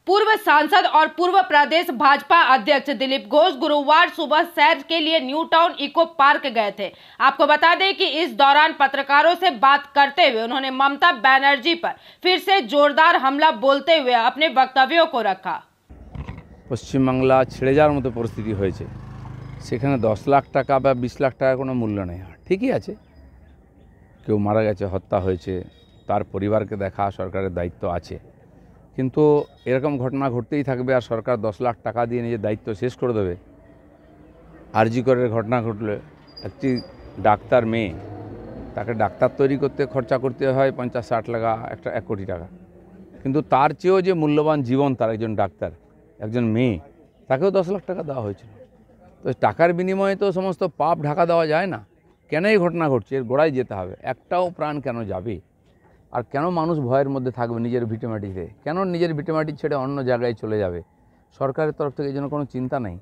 पूर्व सांसद और पूर्व प्रदेश भाजपा अध्यक्ष दिलीप घोष गुरुवार सुबह सैर के लिए न्यू टाउन इको पार्क गए थे। आपको बता दें कि इस दौरान पत्रकारों से बात करते हुए उन्होंने ममता बनर्जी पर फिर से जोरदार हमला बोलते हुए अपने वक्तव्यों को रखा। पश्चिम बांगला ছেড়ে যাওয়ার মতো পরিস্থিতি হয়েছে, সেখানে 10 লাখ টাকা বা 20 লাখ টাকা কোনো মূল্য নেই। ঠিকই আছে, কেউ মারা গেছে, হত্যা হয়েছে, তার পরিবারকে দেখা সরকারের দায়িত্ব আছে, কিন্তু এরকম ঘটনা ঘটতেই থাকবে আর সরকার 10 লাখ টাকা দিয়ে নিজের দায়িত্ব শেষ করে দেবে। আরজি করের ঘটনা ঘটলে একটি ডাক্তার মেয়ে, তাকে ডাক্তার তৈরি করতে খরচা করতে হয় 50-60 লাখ, 1 কোটি টাকা, কিন্তু তার চেয়েও যে মূল্যবান জীবন তার একজন ডাক্তার, একজন মেয়ে, তাকেও 10 লাখ টাকা দেওয়া হয়েছিল। তো টাকার বিনিময়ে তো সমস্ত পাপ ঢাকা দেওয়া যায় না। কেন এই ঘটনা ঘটছে, এর গোড়ায় যেতে হবে। একটাও প্রাণ কেন যাবে, আর কেন মানুষ ভয়ের মধ্যে থাকবে নিজের ভিটেমাটিতে, কেন নিজের ভিটেমাটি ছেড়ে অন্য জায়গায় চলে যাবে? সরকারের তরফ থেকে এই জন্য কোনো চিন্তা নেই।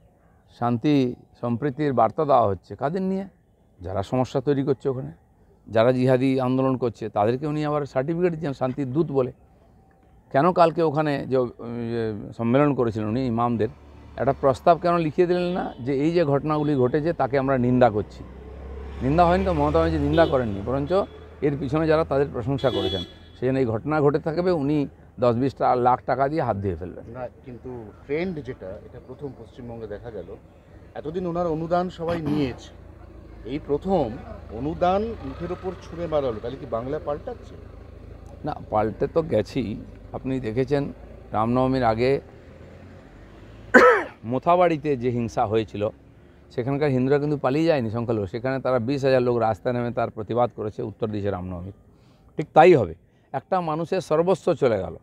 শান্তি সম্প্রীতির বার্তা দেওয়া হচ্ছে কাদের নিয়ে? যারা সমস্যা তৈরি করছে ওখানে, যারা জিহাদি আন্দোলন করছে, তাদেরকে উনি আবার সার্টিফিকেট দিচ্ছেন শান্তির দূত বলে। কেন কালকে ওখানে যে সম্মেলন করেছিলেন উনি ইমামদের, একটা প্রস্তাব কেন লিখিয়ে দিলেন না যে এই যে ঘটনাগুলি ঘটেছে তাকে আমরা নিন্দা করছি? নিন্দা হয়নি তো, মমতা ব্যানার্জি নিন্দা করেননি, বরঞ্চ এর পিছনে যারা তাদের প্রশংসা করেছেন। সেই জন্য এই ঘটনা ঘটে থাকবে, উনি 10-20 লাখ টাকা দিয়ে হাত দিয়ে ফেলবেন না। কিন্তু ট্রেন্ড যেটা, এটা প্রথম পশ্চিমবঙ্গে দেখা গেল। এতদিন ওনার অনুদান সবাই নিয়েছে, এই প্রথম অনুদান মুখের ওপর ছুঁড়ে মারা হলো। তাহলে কি বাংলা পাল্টাচ্ছে? না, পাল্টে তো গেছি। আপনি দেখেছেন রামনবমীর আগে মোথাবাড়িতে যে হিংসা হয়েছিল, সেখানকার হিন্দুরা কিন্তু পালিয়ে যায়নি সংখ্যালঘু, সেখানে তারা 20,000 লোক রাস্তায় নেমে তার প্রতিবাদ করেছে, উত্তর দিয়েছে রামনবমী। ঠিক তাই হবে, একটা মানুষের সর্বস্ব চলে গেল,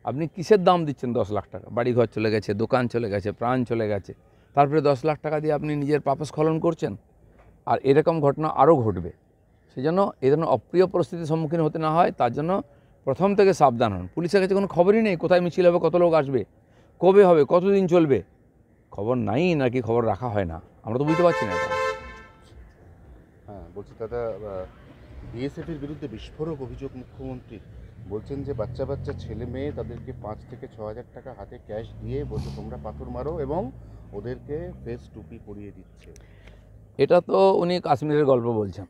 আপনি কিসের দাম দিচ্ছেন? 10 লাখ টাকা, বাড়িঘর চলে গেছে, দোকান চলে গেছে, প্রাণ চলে গেছে, তারপরে 10 লাখ টাকা দিয়ে আপনি নিজের পাপস্খলন করছেন। আর এরকম ঘটনা আরও ঘটবে। সেই জন্য এই ধরনের অপ্রিয় পরিস্থিতির সম্মুখীন হতে না হয়, তার জন্য প্রথম থেকে সাবধান হন। পুলিশের কাছে কোনো খবরই নেই কোথায় মিছিল হবে, কত লোক আসবে, কবে হবে, কতদিন চলবে, খবর নাই নাকি খবর রাখা হয় না, আমরা তো বুঝতে পারছি না এটা। হ্যাঁ, বলছি দাদা, বিএসএফের বিরুদ্ধে বিস্ফোরক অভিযোগ মুখ্যমন্ত্রী। বলছেন যে বাচ্চা বাচ্চা ছেলে মেয়ে, তাদেরকে 5 থেকে 6 হাজার টাকা হাতে ক্যাশ দিয়ে বলছে তোমরা পাথর মারো, এবং ওদেরকে ফেস টুপি পরিয়ে দিচ্ছে। এটা তো উনি কাশ্মীরের গল্প বলছেন।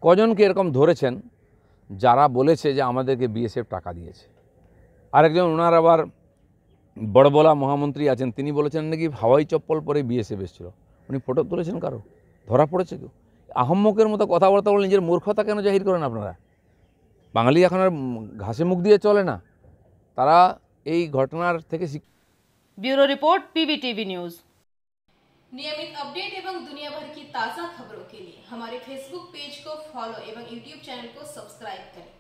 কজনকে এরকম ধরেছেন যারা বলেছে যে আমাদেরকে বিএসএফ টাকা দিয়েছে। আরেকজন ওনার আবার বড়বলা মহামন্ত্রী আছেন, তিনি বলেছেন নাকি হাওয়াই চপ্পল পরে বিএসএফ এসেছিল। উনি ফটো তুলেছেন, কারো ধরা পড়েছে কেউ? আহম্মকের মতো কথাবার্তা বলে নিজের মূর্খতা কেন জাহির করেন আপনারা? বাঙালি এখন আর ঘাসে মুখ দিয়ে চলে না, তারা এই ঘটনার থেকে ब्यूरो रिपोर्ट पीवीटीवी न्यूज। नियमित अपडेट एवं दुनिया भर की ताज़ा खबरों के लिए हमारे फेसबुक पेज को फॉलो एवं यूट्यूब चैनल को सब्सक्राइब करें।